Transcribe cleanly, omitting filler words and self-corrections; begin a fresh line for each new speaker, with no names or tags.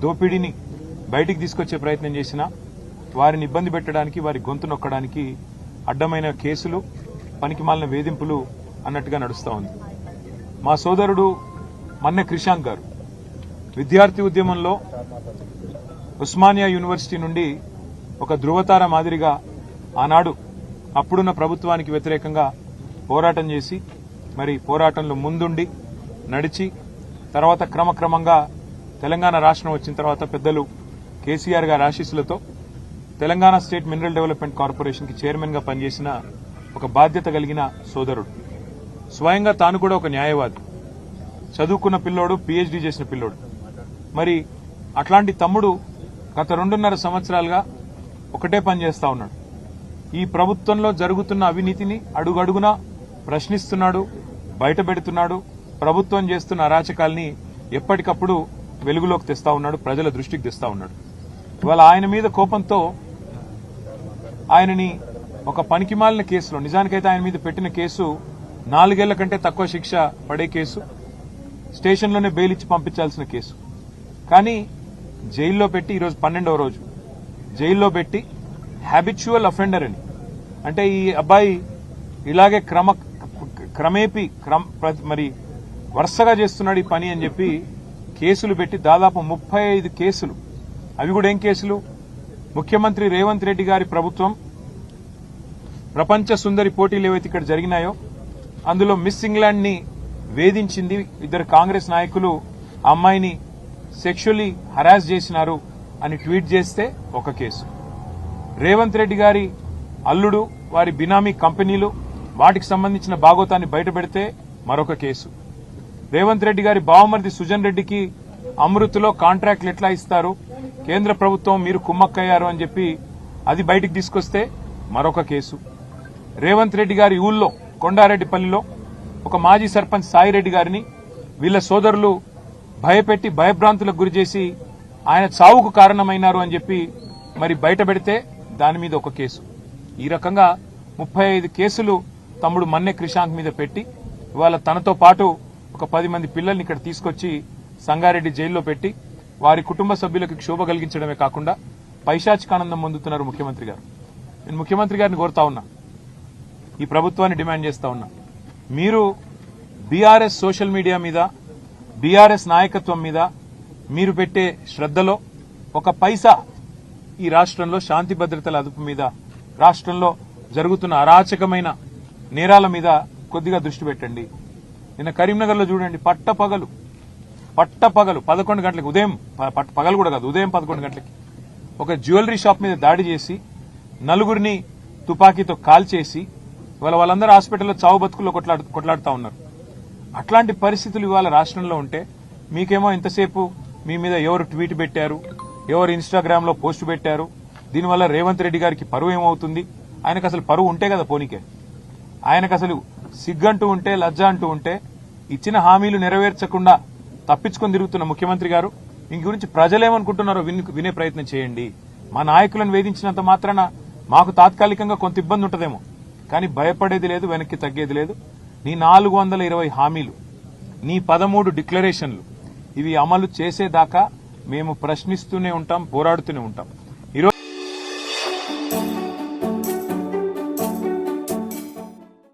దోపిడీని బయటికి తీసుకొచ్చే ప్రయత్నం చేసినా వారిని ఇబ్బంది పెట్టడానికి, వారి గొంతు నొక్కడానికి అడ్డమైన కేసులు, పనికిమాలిన వేధింపులు అన్నట్టుగా నడుస్తూ ఉంది. మా సోదరుడు మన్నె క్రిషాంక్ గారు విద్యార్థి ఉద్యమంలో ఉస్మానియా యూనివర్సిటీ నుండి ఒక ధృవతార మాదిరిగా ఆనాడు అప్పుడున్న ప్రభుత్వానికి వ్యతిరేకంగా పోరాటం చేసి, మరి పోరాటంలో ముందుండి నడిచి, తర్వాత క్రమక్రమంగా తెలంగాణ రాష్ట్రం వచ్చిన తర్వాత పెద్దలు కేసీఆర్ గారి ఆశీస్సులతో Telangana state mineral development corporation కి చైర్మన్ గా పనిచేసిన ఒక బాధ్యత కలిగిన సోదరుడు. స్వయంగా తాను కూడా ఒక న్యాయవాది, చదువుకున్న పిల్లోడు, పీహెచ్డీ చేసిన పిల్లోడు. మరి అట్లాంటి తమ్ముడు గత 2.5 సంవత్సరాలుగా ఒకటే పని చేస్తా ఉన్నాడు. ఈ ప్రభుత్వంలో జరుగుతున్న అవినీతిని అడుగడుగునా ప్రశ్నిస్తున్నాడు, బయటపెడుతున్నాడు. ప్రభుత్వం చేస్తున్న అరాచకాల్ని ఎప్పటికప్పుడు వెలుగులోకి తెస్తా ఉన్నాడు, ప్రజల దృష్టికి తెస్తా ఉన్నాడు. ఇవాళ ఆయన మీద కోపంతో ఆయనని ఒక పనికిమాలిన కేసులో, నిజానికైతే ఆయన మీద పెట్టిన కేసు 4 ఏళ్ల కంటే తక్కువ శిక్ష పడే కేసు, స్టేషన్లోనే బెయిల్ ఇచ్చి పంపించాల్సిన కేసు. కానీ జైల్లో పెట్టి, ఈరోజు 12వ రోజు జైల్లో పెట్టి హ్యాబిచువల్ అఫెండర్ అని, అంటే ఈ అబ్బాయి ఇలాగే క్రమేపీ మరి వరుసగా చేస్తున్నాడు ఈ పని అని చెప్పి కేసులు పెట్టి దాదాపు 35 కేసులు. అవి కూడా ఏం కేసులు? ముఖ్యమంత్రి రేవంత్ రెడ్డి గారి ప్రభుత్వం ప్రపంచ సుందరి పోటీలు ఏవైతే ఇక్కడ జరిగినాయో అందులో మిస్ ఇంగ్లాండ్ ని వేధించింది, 2 కాంగ్రెస్ నాయకులు ఆ అమ్మాయిని సెక్షువల్లీ హరాస్ చేసినారు అని ట్వీట్ చేస్తే ఒక కేసు. రేవంత్ రెడ్డి గారి అల్లుడు, వారి బినామీ కంపెనీలు, వాటికి సంబంధించిన భాగోతాన్ని బయటపెడితే మరొక కేసు. రేవంత్ రెడ్డి గారి బావమరిది సుజన్ రెడ్డికి అమృత్లో కాంట్రాక్ట్లు ఎట్లా ఇస్తారు, కేంద్ర ప్రభుత్వం మీరు కుమ్మక్కయ్యారు అని చెప్పి అది బయటికి తీసుకొస్తే మరొక కేసు. రేవంత్ రెడ్డి గారి ఊళ్ళో కొండారెడ్డిపల్లిలో ఒక మాజీ సర్పంచ్ సాయిరెడ్డి గారిని వీళ్ల సోదరులు భయపెట్టి భయభ్రాంతులకు గురిచేసి ఆయన చావుకు కారణమైనారు అని చెప్పి మరి బయట పెడితే దాని మీద ఒక కేసు. ఈ రకంగా 35 కేసులు తమ్ముడు మన్నె క్రిషాంక్ మీద పెట్టి ఇవాళ తనతో పాటు ఒక 10 మంది పిల్లల్ని ఇక్కడ తీసుకొచ్చి సంగారెడ్డి జైల్లో పెట్టి వారి కుటుంబ సభ్యులకు క్షోభ కలిగించడమే కాకుండా పైశాచికానందం పొందుతున్నారు ముఖ్యమంత్రి గారు. నేను ముఖ్యమంత్రి గారిని కోరుతా ఉన్నా, ఈ ప్రభుత్వాన్ని డిమాండ్ చేస్తా ఉన్నా, మీరు బీఆర్ఎస్ సోషల్ మీడియా మీద, బీఆర్ఎస్ నాయకత్వం మీద మీరు పెట్టే శ్రద్ధలో ఒక పైసా ఈ రాష్ట్రంలో శాంతి భద్రతల అదుపు మీద, రాష్ట్రంలో జరుగుతున్న అరాచకమైన నేరాల మీద కొద్దిగా దృష్టి పెట్టండి. నిన్న కరీంనగర్లో చూడండి, పట్టపగలు 11 గంటలకు, ఉదయం పగలు కూడా కాదు, ఉదయం 11 గంటలకి ఒక జ్యువెలరీ షాప్ మీద దాడి చేసి 4గురిని తుపాకీతో కాల్చేసి వాళ్ళందరూ హాస్పిటల్లో చావు బతుకుల్లో కొట్లాడుతా ఉన్నారు. అట్లాంటి పరిస్థితులు ఇవాళ రాష్ట్రంలో ఉంటే మీకేమో ఇంతసేపు మీ మీద ఎవరు ట్వీట్ పెట్టారు, ఎవరు ఇన్స్టాగ్రామ్ లో పోస్ట్ పెట్టారు, దీనివల్ల రేవంత్ రెడ్డి గారికి పరువు ఏమవుతుంది? ఆయనకు అసలు పరువు ఉంటే కదా పోనీకే, ఆయనకు అసలు సిగ్గంటూ ఉంటే, లజ్జ అంటూ ఉంటే, ఇచ్చిన హామీలు నెరవేర్చకుండా తప్పించుకొని తిరుగుతున్న ముఖ్యమంత్రి గారు, దీని గురించి ప్రజలేమనుకుంటున్నారో వినే ప్రయత్నం చేయండి. మా నాయకులను వేధించినంత మాత్రాన మాకు తాత్కాలికంగా కొంత ఇబ్బంది ఉంటుందేమో, కానీ భయపడేది లేదు, వెనక్కి తగ్గేది లేదు. నీ 420 హామీలు, నీ 13 డిక్లరేషన్లు, ఇవి అమలు చేసేదాకా మేము ప్రశ్నిస్తూనే ఉంటాం, పోరాడుతూనే ఉంటాం.